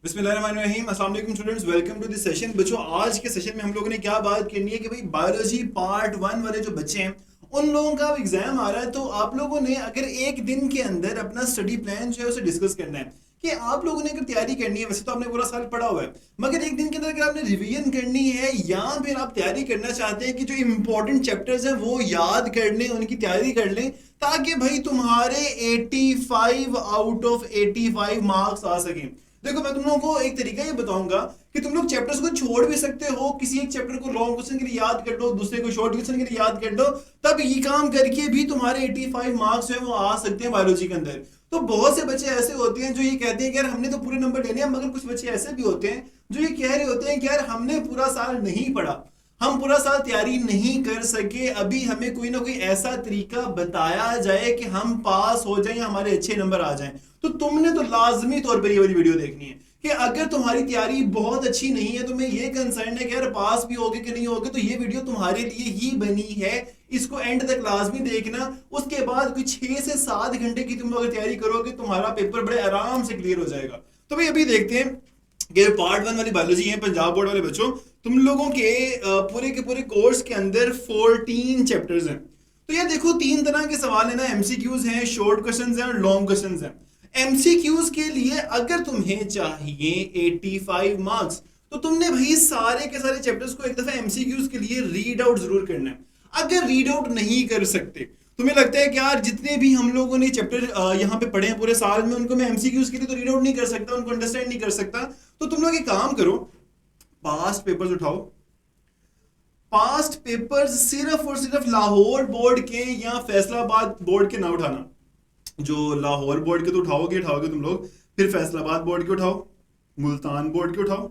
बिस्मिल्लाहिर्रहमानिर्रहीम। अस्सलाम वालेकुम students, welcome to this session. बच्चों, आज के सेशन में हम लोगों ने क्या बात करनी है कि भाई बायोलॉजी पार्ट 1 वाले जो बच्चे हैं उन लोगों का एग्जाम आ रहा है, तो आप लोगों ने अगर एक दिन के अंदर अपना स्टडी प्लान जो है उसे डिस्कस करना है कि आप लोगों ने अगर तैयारी करनी है। वैसे तो आपने पूरा साल पढ़ा हुआ है, मगर एक दिन के अंदर अगर आपने रिवीजन करनी है या फिर आप तैयारी करना चाहते हैं कि जो इंपॉर्टेंट चैप्टर्स हैं वो याद कर लें, उनकी तैयारी कर लें, ताकि भाई तुम्हारे 85 आउट ऑफ 85 मार्क्स आ सकें। देखो, मैं तुम लोगों को एक तरीका ये बताऊंगा कि तुम लोग चैप्टर्स को छोड़ भी सकते हो। किसी एक चैप्टर को लॉन्ग क्वेश्चन के लिए याद कर लो, दूसरे को शॉर्ट क्वेश्चन के लिए याद कर लो, तब ये काम करके भी तुम्हारे 85 मार्क्स जो है वो आ सकते हैं बायोलॉजी के अंदर। तो बहुत से बच्चे ऐसे होते हैं जो ये कहते हैं कि यार हमने तो पूरे नंबर लेने हैं, मगर कुछ बच्चे ऐसे भी होते हैं जो ये कह रहे होते हैं कि यार हमने पूरा साल नहीं पढ़ा, हम पूरा साल तैयारी नहीं कर सके, अभी हमें कोई ना कोई ऐसा तरीका बताया जाए कि हम पास हो जाएं या हमारे अच्छे नंबर आ जाएं। तो तुमने तो लाजमी तौर पर ये वाली वीडियो देखनी है कि अगर तुम्हारी तैयारी बहुत अच्छी नहीं है, तुम्हें ये कंसर्न है कि यार पास भी होगे कि नहीं होगे, तो ये वीडियो तुम्हारे लिए ही बनी है। इसको एंड तक लाजमी देखना। उसके बाद कुछ 6 से 7 घंटे की तुम अगर तैयारी करोगे, तुम्हारा पेपर बड़े आराम से क्लियर हो जाएगा। तो भाई अभी देखते हैं कि पार्ट 1 वाली बायोलॉजी है पंजाब बोर्ड वाले बच्चों, तुम लोगों के पूरे कोर्स के अंदर 14 चैप्टर्स हैं। तो यार देखो, 3 तरह के सवाल है ना, एमसीक्यूज हैं, शॉर्ट क्वेश्चंस हैं और लॉन्ग क्वेश्चंस हैं। एमसीक्यूज के लिए अगर तुम्हें चाहिए 85 मार्क्स, तो तुमने भाई सारे के सारे चैप्टर्स को एक दफा एमसीक्यूज के लिए रीड आउट जरूर करना है। अगर रीड आउट नहीं कर सकते, तुम्हें लगता है कि यार जितने भी हम लोगों ने चैप्टर यहाँ पे पढ़े हैं पूरे साल में, उनको मैं एमसीक्यूज के लिए तो रीड आउट नहीं कर सकता, उनको अंडरस्टैंड नहीं कर सकता। तो तुम लोग एक काम करो, पास्ट पेपर्स उठाओ। पास्ट पेपर्स सिर्फ और सिर्फ लाहौर बोर्ड के या फैसलाबाद बोर्ड के ना उठाना। जो लाहौर बोर्ड के तो उठाओगे उठाओगे तुम लोग, फिर फैसलाबाद बोर्ड के उठाओ, मुल्तान बोर्ड के उठाओ,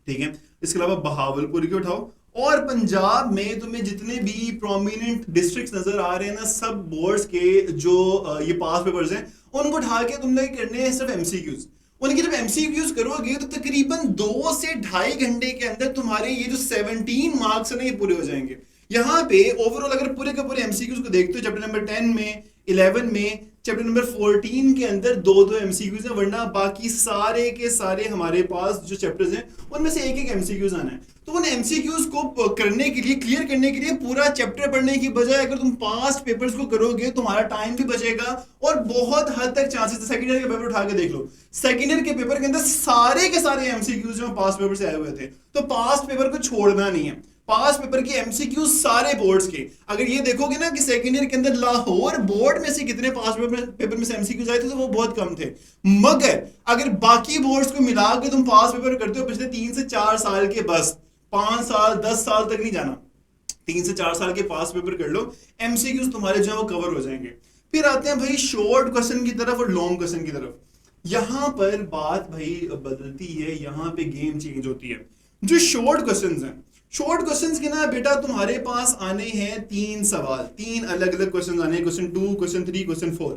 ठीक है, इसके अलावा बहावलपुर के उठाओ, और पंजाब में तुम्हें जितने भी प्रोमिनेंट डिस्ट्रिक्ट्स नजर आ रहे हैं ना, सब बोर्ड्स के जो ये पास पेपर्स हैं, उनको उठा के तुमने करने हैं सिर्फ एमसीक्यूज। उनकी जब एमसीक्यूज करोगे तो तकरीबन 2 से ढाई घंटे के अंदर तुम्हारे ये जो 17 मार्क्स है ना, ये पूरे हो जाएंगे। यहाँ पे ओवरऑल अगर पूरे के पूरे एमसीक्यूज को देखते हो, चैप्टर नंबर 10 में, 11 में, चैप्टर नंबर 14 के अंदर दो दो एमसीक्यूज हैं, वरना बाकी सारे के सारे हमारे पास जो चैप्टर्स हैं उनमें से एक एक एमसीक्यूज आना है। तो उन एमसीक्यूज को करने के लिए, क्लियर करने के लिए, पूरा चैप्टर पढ़ने की बजाय अगर तुम पास्ट पेपर्स को करोगे, तुम्हारा टाइम भी बचेगा और बहुत हद तक चांसेस। सेकंड ईयर के पेपर उठा के देख लो, सेकंड ईयर के पेपर के अंदर सारे के सारे एमसीक्यूज जो पास्ट पेपर से आए हुए थे। तो पास्ट पेपर को छोड़ना नहीं है, पास पेपर के एमसीक्यू सारे बोर्ड्स के। अगर ये देखोगे ना कि सेकंड ईयर के अंदर लाहौर बोर्ड में से कितने पास पेपर में से एमसीक्यूज आए थे, तो वो बहुत कम थे। मगर अगर बाकी बोर्ड्स को मिला के तुम पास पेपर करते हो पिछले 3 से 4 साल के, बस 5 साल 10 साल तक नहीं जाना, 3 से 4 साल के पास पेपर कर लो, एमसीक्यूज तुम्हारे जो है वो कवर हो जाएंगे। फिर आते हैं भाई शॉर्ट क्वेश्चन की तरफ और लॉन्ग क्वेश्चन की तरफ। यहां पर बात भाई बदलती है, यहां पे गेम चेंज होती है। जो शॉर्ट क्वेश्चन हैं, शॉर्ट क्वेश्चंस के ना बेटा तुम्हारे पास आने हैं 3 सवाल, 3 अलग अलग क्वेश्चन आने हैं, क्वेश्चन 2, क्वेश्चन 3, क्वेश्चन 4।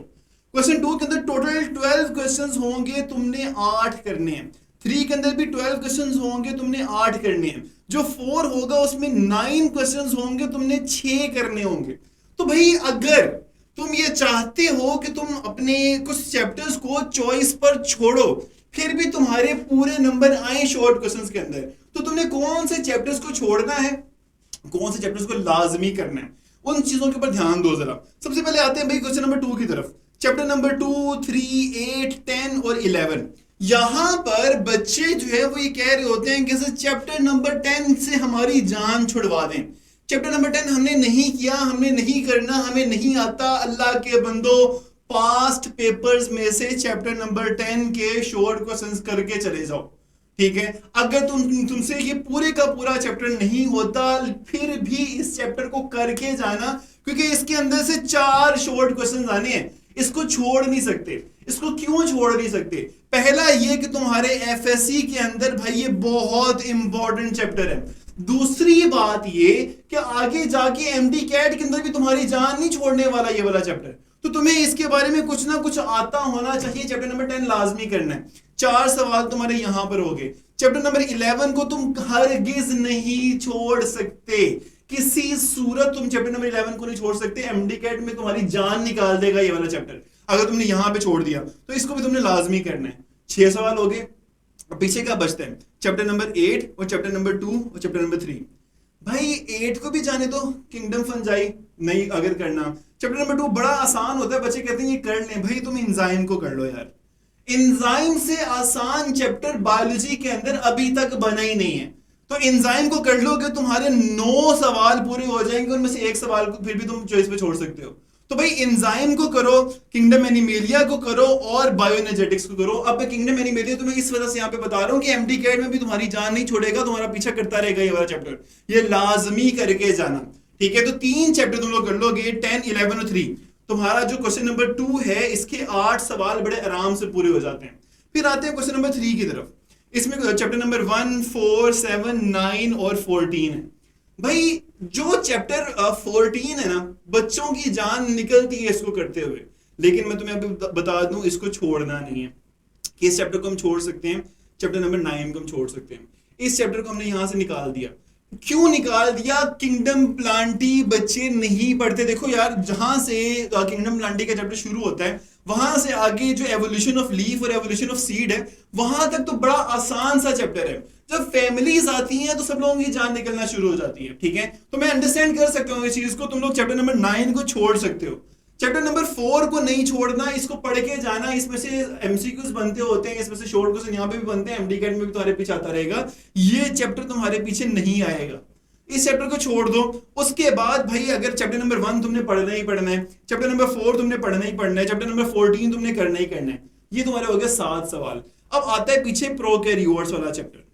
क्वेश्चन 2 के अंदर टोटल 12 क्वेश्चंस होंगे, तुमने 8 करने हैं। 3 के अंदर भी 12 क्वेश्चंस होंगे, तुमने 8 करने हैं। जो 4 होगा उसमें 9 क्वेश्चंस होंगे, तुमने 6 करने होंगे। तो भाई अगर तुम ये चाहते हो कि तुम अपने कुछ चैप्टर्स को चॉइस पर छोड़ो, फिर भी तुम्हारे पूरे नंबर आए शॉर्ट क्वेश्चंस के अंदर, तो तुमने कौन से चैप्टर्स को छोड़ना है, कौन से चैप्टर्स को लाजमी करना है, उन चीजों के ऊपर ध्यान दो जरा। सबसे पहले आते हैं भाई क्वेश्चन नंबर 2 की तरफ। चैप्टर नंबर 2, 3, 8, 10 और 11। यहां पर बच्चे जो है वो ये कह रहे होते हैं कि चैप्टर नंबर 10 से हमारी जान छुड़वा दें। चैप्टर नंबर 10 हमने नहीं किया, हमने नहीं करना, हमें नहीं आता। अल्लाह के बंदो, पास्ट पेपर्स में से चैप्टर नंबर 10 के शॉर्ट क्वेश्चंस करके चले जाओ, ठीक है। अगर तुमसे ये पूरे का पूरा चैप्टर नहीं होता, फिर भी इस चैप्टर को करके जाना, क्योंकि इसके अंदर से 4 शॉर्ट क्वेश्चंस आने हैं। इसको छोड़ नहीं सकते। इसको क्यों छोड़ नहीं सकते? पहला ये कि तुम्हारे एफएससी के अंदर भाई ये बहुत इंपॉर्टेंट चैप्टर है। दूसरी बात ये कि आगे जाके एमडी कैट के अंदर भी तुम्हारी जान नहीं छोड़ने वाला ये वाला चैप्टर। तो तुम्हें इसके बारे में कुछ ना कुछ आता होना चाहिए। चैप्टर नंबर 10 लाजमी करना है। 4 सवाल तुम्हारे यहां पर हो गए। चैप्टर नंबर 11 को तुम हरगिज नहीं छोड़ सकते, किसी सूरत तुम चैप्टर नंबर 11 को नहीं छोड़ सकते। एमडी कैट में तुम्हारी जान निकाल देगा ये वाला चैप्टर अगर तुमने यहां पे छोड़ दिया, तो इसको भी तुमने लाजमी करना है। 6 सवाल हो गए। अब पीछे क्या बचता है? चैप्टर नंबर 8 और चैप्टर नंबर 2 और चैप्टर नंबर 3। भाई 8 को भी जाने दो, किंगडम फंजाई नहीं अगर करना। चैप्टर नंबर 2 बड़ा आसान होता है, बच्चे कहते हैं ये कर लें। भाई तुम इंजाइम को कर लो यार, इंजाइम से आसान चैप्टर बायोलॉजी के अंदर अभी तक बना ही नहीं है। तो इंजाइम को कर लोगे, तुम्हारे 9 सवाल पूरे हो जाएंगे, उनमें से एक सवाल को फिर भी तुम चॉइस पे छोड़ सकते हो। तो भाई इंजाइम को करो, किंगडम एनिमेलिया को करो और बायोएनर्जेटिक्स को करो। अब मैं किंगडम एनिमेलिया तुम्हें इस वजह से यहाँ पे बता रहा हूँ कि एमडी कैट में भी तुम्हारी जान नहीं छोड़ेगा, तुम्हारा पीछा करता रहेगा ये वाला चैप्टर, ये लाजमी करके जाना। ठीक है, तो 3 चैप्टर तुम लोग कर लोगे, 10, 11 और 3। तुम्हारा जो क्वेश्चन नंबर 2 है इसके 8 सवाल बड़े आराम से पूरे हो जाते हैं। फिर आते हैं क्वेश्चन नंबर 3 की तरफ। इसमें चैप्टर नंबर 1, 4, 7, 9 और 14 है। भाई जो चैप्टर 14 है ना, बच्चों की जान निकलती है इसको करते हुए, लेकिन मैं तुम्हें अभी बता दूं इसको छोड़ना नहीं है कि इस चैप्टर को हम छोड़ सकते हैं, चैप्टर नंबर 9 को हम छोड़ सकते हैं। इस चैप्टर को हमने यहां से निकाल दिया। क्यों निकाल दिया? किंगडम प्लांटी बच्चे नहीं पढ़ते। देखो यार, जहां से किंगडम प्लांटी का चैप्टर शुरू होता है वहां से आगे जो एवोल्यूशन ऑफ लीफ और एवोल्यूशन ऑफ सीड है, वहां तक तो बड़ा आसान सा चैप्टर है। जब फैमिलीज आती हैं तो सब लोगों की जान निकलना शुरू हो जाती है। ठीक है, तो मैं अंडरस्टैंड कर सकता हूँ इस चीज को। तुम लोग चैप्टर नंबर 9 को छोड़ सकते हो, चैप्टर नंबर 4 को नहीं छोड़ना, इसको पढ़ के जाना। इसमें से एमसीक्यूज बनते होते हैं, इसमें से शॉर्ट क्वेश्चन यहाँ पे भी बनते हैं, एमडी कैट में भी तुम्हारे पीछे आता रहेगा। ये चैप्टर तुम्हारे पीछे नहीं आएगा, इस चैप्टर को छोड़ दो। उसके बाद भाई अगर चैप्टर नंबर 1 तुमने पढ़ना ही पढ़ना है, चैप्टर नंबर 4 तुमने पढ़ना ही पढ़ना है, चैप्टर नंबर 14 तुमने करना ही करना है। ये तुम्हारे हो गए 7 सवाल। अब आता है पीछे प्रोकैरियोट्स वाला चैप्टर,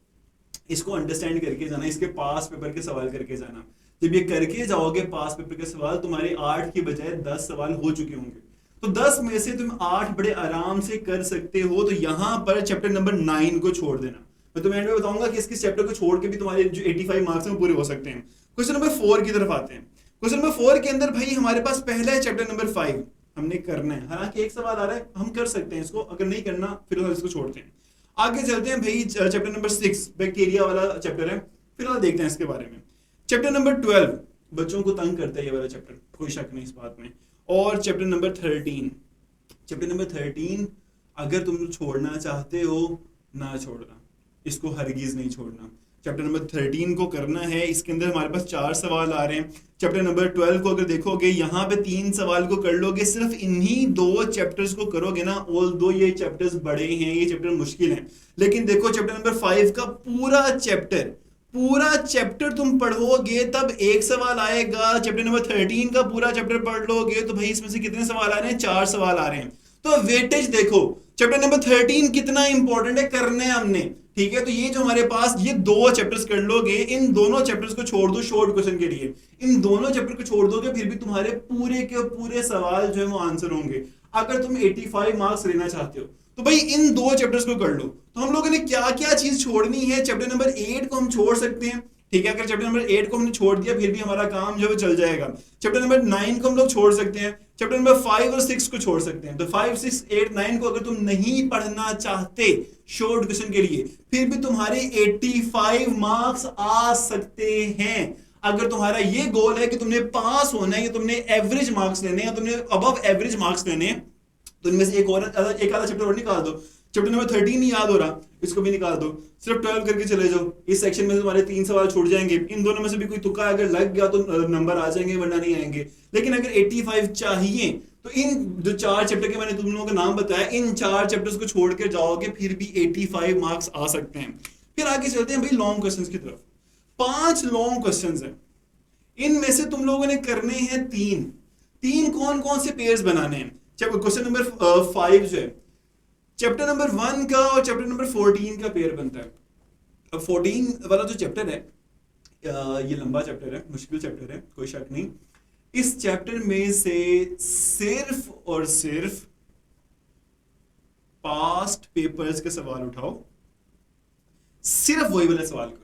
इसको अंडरस्टैंड करके जाना, इसके पास पेपर के सवाल करके जाना। जब ये करके जाओगे पास पेपर के सवाल, तुम्हारे 8 की बजाय 10 सवाल हो चुके होंगे। तो 10 में से तुम 8 बड़े आराम से कर सकते हो। तो यहां पर चैप्टर नंबर 9 को छोड़ देना। मैं तुम्हें एंड में बताऊंगा कि इस चैप्टर को छोड़ के भी तुम्हारे जो 85 मार्क्स हैं पूरे हो सकते हैं। क्वेश्चन नंबर 4 की तरफ आते हैं। क्वेश्चन नंबर 4 के अंदर भाई हमारे पास पहला है चैप्टर नंबर 5, हमने करना है। हालांकि एक सवाल आ रहा है, हम कर सकते हैं इसको, अगर नहीं करना फिर इसको छोड़ते हैं। आगे चलते हैं भाई, चैप्टर नंबर 6 बैक्टीरिया वाला चैप्टर है, फिलहाल देखते हैं इसके बारे में। चैप्टर नंबर 12 बच्चों को तंग करता है ये वाला चैप्टर, कोई शक नहीं इस बात में। और चैप्टर नंबर 13, चैप्टर नंबर 13 अगर तुम छोड़ना चाहते हो ना छोड़ना, इसको हरगिज नहीं छोड़ना। चैप्टर नंबर 13 को करना है, इसके अंदर हमारे पास 4 सवाल आ रहे हैं। चैप्टर नंबर 12 को अगर देखोगे यहाँ पे 3 सवाल को कर लोगे, सिर्फ इन्हीं 2 चैप्टर्स को करोगे ना। ऑल दो ये चैप्टर्स बड़े हैं, ये चैप्टर मुश्किल हैं, लेकिन देखो चैप्टर नंबर 5 का पूरा चैप्टर तुम पढ़ोगे तब एक सवाल आएगा। चैप्टर नंबर 13 का पूरा चैप्टर पढ़ लोगे तो भाई इसमें से कितने सवाल आ रहे हैं? 4 सवाल आ रहे हैं। तो वेटेज देखो, चैप्टर नंबर 13 कितना इंपॉर्टेंट है, करना है हमने। ठीक है, तो ये जो हमारे पास ये 2 चैप्टर्स कर लोगे, इन दोनों चैप्टर्स को छोड़ दो शॉर्ट क्वेश्चन के लिए। इन दोनों चैप्टर को छोड़ दोगे फिर भी तुम्हारे पूरे के पूरे सवाल जो है वो आंसर होंगे। अगर तुम 85 मार्क्स लेना चाहते हो तो भाई इन 2 चैप्टर्स को कर लो। तो हम लोगों ने क्या क्या चीज छोड़नी है? चैप्टर नंबर 8 को हम छोड़ सकते हैं। ठीक है, अगर चैप्टर नंबर 8 को हमने छोड़ दिया फिर भी हमारा काम जो है चल जाएगा। चैप्टर नंबर 9 को हम लोग छोड़ सकते हैं, चैप्टर नंबर 5 और 6 को छोड़ सकते हैं। तो 5, 6, 8, 9 को अगर तुम नहीं पढ़ना चाहते शॉर्ट क्वेश्चन के लिए, फिर भी तुम्हारे 85 मार्क्स आ सकते हैं। अगर तुम्हारा ये गोल है कि तुमने पास होना है या तुमने एवरेज मार्क्स लेने हैं या तुमने अबव एवरेज मार्क्स लेने हैं, तो इनमें से एक आधा चैप्टर और निकाल दो। चैप्टर नंबर 13 नहीं याद हो रहा, इसको भी निकाल दो, सिर्फ 12 करके चले जाओ। इस सेक्शन में तुम्हारे 3 सवाल छूट जाएंगे, इन दोनों में से भी कोई तुक्का अगर लग गया तो नंबर आ जाएंगे, वरना नहीं आएंगे। लेकिन अगर 85 चाहिए तो इन जो 4 चैप्टर के मैंने तुम लोगों का नाम बताया, इन 4 चैप्टर्स को छोड़ के जाओगे फिर भी 85 मार्क्स आ सकते हैं। फिर आगे चलते हैं भाई लॉन्ग क्वेश्चंस की तरफ। 5 लॉन्ग क्वेश्चंस हैं, इनमें से तुम लोगों ने करने हैं 3 कौन कौन से पेयर्स बनाने हैं। क्वेश्चन नंबर 5 जो है चैप्टर नंबर 1 का और चैप्टर नंबर 14 का पेयर बनता है। अब 14 वाला जो चैप्टर है ये लंबा चैप्टर है, मुश्किल चैप्टर है, कोई शक नहीं। इस चैप्टर में से सिर्फ और सिर्फ पास्ट पेपर्स के सवाल उठाओ, सिर्फ वही वाले सवाल करो।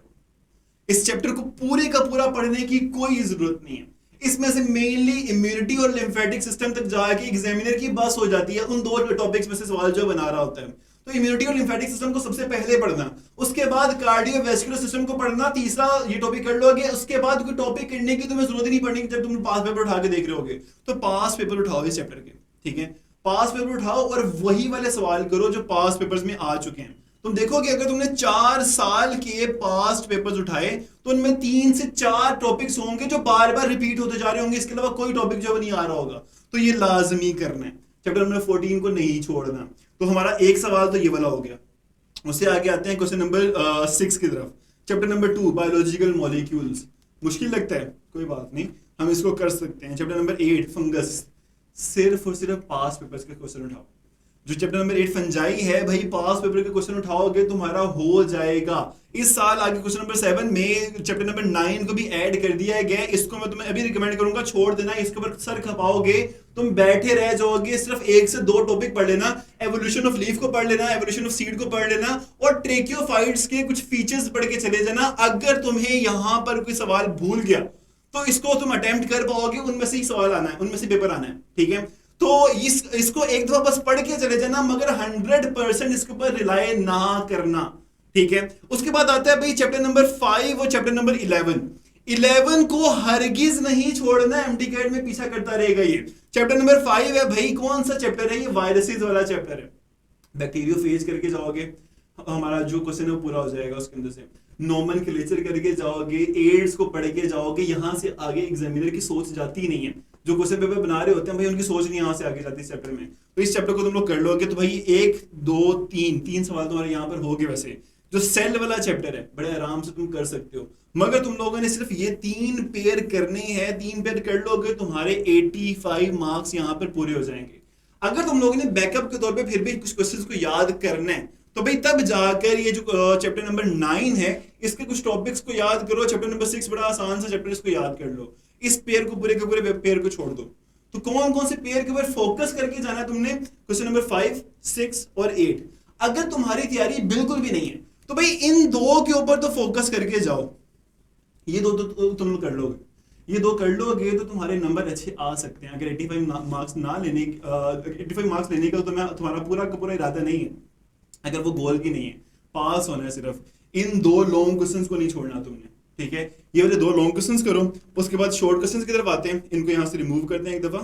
इस चैप्टर को पूरे का पूरा पढ़ने की कोई जरूरत नहीं है। इसमें से मेनली इम्यूनिटी और लिम्फेटिक सिस्टम तक जाके एग्जामिनर की बस हो जाती है, उन 2 टॉपिक्स में से सवाल जो बना रहा होता है। तो इम्यूनिटी और लिम्फेटिक सिस्टम को सबसे पहले पढ़ना, उसके बाद कार्डियोवैस्कुलर सिस्टम को पढ़ना, तीसरा ये टॉपिक कर लोगे। उसके बाद कोई टॉपिक करने की तुम्हें जरूरत ही नहीं पड़नी जब तुम पास पेपर उठा के देख रहे होगे। तो पास पेपर उठाओ इस चैप्टर के, ठीक है, पास पेपर उठाओ और वही वाले सवाल करो जो पास पेपर्स में आ चुके हैं। तुम देखोगे अगर तुमने 4 साल के पास्ट पेपर्स उठाए तो उनमें 3 से 4 टॉपिक्स होंगे जो बार बार रिपीट होते जा रहे होंगे, इसके अलावा कोई टॉपिक जो नहीं आ रहा होगा। तो ये लाजमी करना है, चैप्टर नंबर 14 को नहीं छोड़ना। तो हमारा एक सवाल तो ये वाला हो गया। उससे आगे आते हैं क्वेश्चन नंबर 6 की तरफ। Chapter number 2 biological molecules. मुश्किल लगता है, कोई बात नहीं, हम इसको कर सकते हैं। Chapter number 8 fungus. सिर्फ और सिर्फ पास पेपर्स के क्वेश्चन उठाओ। जो चैप्टर नंबर 8 फंजाई है भाई, पास पेपर के क्वेश्चन उठाओगे तुम्हारा हो जाएगा। इस साल आगे क्वेश्चन नंबर 7 में चैप्टर नंबर 9 को भी ऐड कर दिया गया। इसको मैं तुम्हें अभी रिकमेंड करूंगा, छोड़ देना, इसके ऊपर सर खपाओगे तुम बैठे रह जाओगे। सिर्फ 1 से 2 टॉपिक पढ़ लेना, एवोल्यूशन ऑफ लीफ को पढ़ लेना, एवोल्यूशन ऑफ सीड को पढ़ लेना और ट्रेकियोफाइट्स के कुछ फीचर्स पढ़ के चले जाना। अगर तुम्हें यहां पर कोई सवाल भूल गया तो इसको तुम अटेम्प्ट कर पाओगे, उनमें से ही सवाल आना है, उनमें से पेपर आना है, ठीक है। तो इसको एक दफा बस पढ़ के चले जाना, मगर 100% इसके ऊपर रिलाय ना करना, ठीक है। उसके बाद आता है भाई चैप्टर नंबर 5 और चैप्टर नंबर 11 को हरगिज नहीं छोड़ना, एमडी कैट में पीछा करता रहेगा ये। चैप्टर नंबर 5 है भाई, कौन सा चैप्टर है ये? वायरसेस वाला चैप्टर है। बैक्टीरियोफेज करके जाओगे, हमारा जो क्वेश्चन है वो पूरा हो जाएगा उसके अंदर से। नोमेनक्लेचर करके जाओगे, एड्स को पढ़ के जाओगे, यहां से आगे एग्जामिनर की सोच जाती नहीं है। जो क्वेश्चन पेपर बना रहे होते हैं भाई, उनकी सोच नहीं यहां से आगे जाती इस चैप्टर में। तो इस चैप्टर को तुम लोग कर लोगे तो भाई 1 2 3 सवाल तुम्हारे यहाँ पर हो गए। वैसे जो सेल वाला चैप्टर है बड़े आराम से तुम कर सकते हो, मगर तुम लोगों ने सिर्फ ये 3 पेयर करने हैं। 3 पेयर कर लोगे तुम्हारे 85 मार्क्स यहाँ पर पूरे हो जाएंगे। अगर तुम लोगों ने बैकअप के तौर पे फिर भी कुछ क्वेश्चंस को याद करना है तो भाई तब जाकर ये जो चैप्टर नंबर 9 है इसके कुछ टॉपिक्स को याद करो। चैप्टर नंबर 6 बड़ा आसान सा चैप्टर, इसको याद कर लो। इस पेयर को पूरे के पूरे पेयर को छोड़ दो। तो कौन कौन से पेयर के ऊपर फोकस करके जाना है तुमने? क्वेश्चन नंबर 5 6 और 8। अगर तुम्हारी तैयारी बिल्कुल भी नहीं है तो भाई इन 2 के ऊपर तो फोकस करके जाओ। ये 2 तो तुम लोग कर लोगे, ये 2 कर लोगे तो तुम्हारे नंबर अच्छे आ सकते हैं। अगर 85 मार्क्स ना लेने 85 मार्क्स लेने का तो तुम्हारा पूरा का पूरा इरादा नहीं है, अगर वो गोल की नहीं है, पास होना है सिर्फ। इन 2 लॉन्ग क्वेश्चंस को नहीं छोड़ना तुमने, ठीक है। ये वाले 2 लॉन्ग क्वेश्चंस करो। उसके बाद शॉर्ट क्वेश्चंस की तरफ आते हैं, इनको यहां से रिमूव करते हैं एक दफा।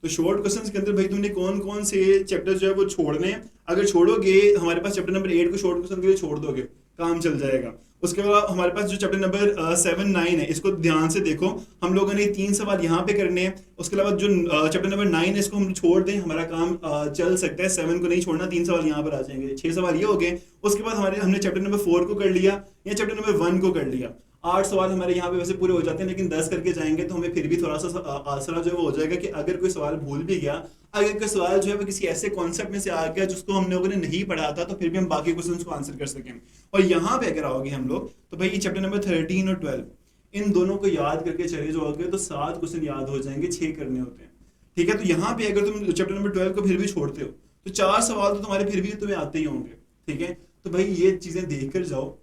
तो शॉर्ट क्वेश्चंस के अंदर भाई तुमने कौन कौन से चैप्टर जो है वो छोड़ने हैं। अगर छोड़ोगे, हमारे पास चैप्टर नंबर 8 को शॉर्ट क्वेश्चन के लिए छोड़ दोगे, काम चल जाएगा। उसके बाद हमारे पास जो चैप्टर नंबर 7 9 है, इसको ध्यान से देखो। हम लोगों ने 3 सवाल यहाँ पे करने हैं। उसके अलावा जो चैप्टर नंबर 9 है इसको हम छोड़ दें, हमारा काम चल सकता है। 7 को नहीं छोड़ना, 3 सवाल यहाँ पर आ जाएंगे, 6 सवाल ये हो गए। उसके बाद हमने चैप्टर नंबर 4 को कर लिया या चैप्टर नंबर 1 को कर लिया। 8 सवाल हमारे यहाँ पे वैसे पूरे हो जाते हैं, लेकिन 10 करके जाएंगे तो हमें फिर भी थोड़ा सा आसरा जो है वो हो जाएगा कि अगर कोई सवाल भूल भी गया, अगर कोई सवाल जो है वो किसी ऐसे कॉन्सेप्ट में से आ गया जिसको हम लोगों ने नहीं पढ़ा था, तो फिर भी हम बाकी क्वेश्चंस को आंसर कर सकें। और यहाँ पे अगर आओगे हम लोग तो भाई चैप्टर नंबर 13 और 12 इन दोनों को याद करके चले जाओगे तो 7 क्वेश्चन याद हो जाएंगे, 6 करने होते हैं, ठीक है। तो यहाँ पे अगर तुम चैप्टर नंबर 12 को फिर भी छोड़ते हो तो 4 सवाल तो तुम्हारे फिर भी तुम्हें आते ही होंगे, ठीक है। तो भाई ये चीजें देख कर जाओ,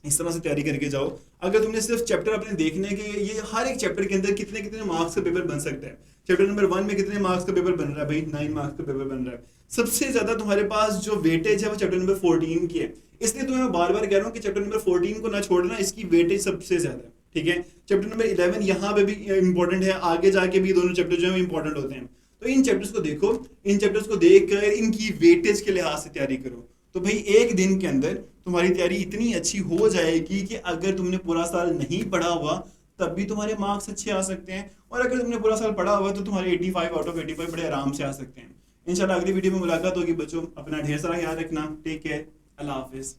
इस तरह से तैयारी करके जाओ। अगर तुमने सिर्फ चैप्टर अपने देखने के, ये हर एक चैप्टर के अंदर कितने कितने मार्क्स का पेपर बन सकता है। चैप्टर नंबर 1 में कितने मार्क्स का पेपर बन रहा है भाई? 9 मार्क्स का पेपर बन रहा है। सबसे ज्यादा तुम्हारे पास जो वेटेज है वो चैप्टर नंबर 14 की है, इसलिए तुम्हें मैं बार बार कह रहा हूँ कि चैप्टर नंबर 14 को ना छोड़ना, इसकी वेटेज सबसे ज्यादा है, ठीक है। चैप्टर नंबर 11 यहाँ पे भी इंपॉर्टेंट है, आगे जाके भी दोनों चैप्टर जो है इंपॉर्टेंट होते हैं। तो इन चैप्टर्स को देखो, इन चैप्टर्स को देखकर इनकी वेटेज के लिहाज से तैयारी करो। तो भाई एक दिन के अंदर तुम्हारी तैयारी इतनी अच्छी हो जाएगी कि अगर तुमने पूरा साल नहीं पढ़ा हुआ तब भी तुम्हारे मार्क्स अच्छे आ सकते हैं, और अगर तुमने पूरा साल पढ़ा हुआ तो तुम्हारे 85 आउट ऑफ 85 बड़े आराम से आ सकते हैं। इंशाल्लाह अगली वीडियो में मुलाकात होगी बच्चों, अपना ढेर सारा ख्याल रखना, टेक केयर, अल्लाह हाफिज।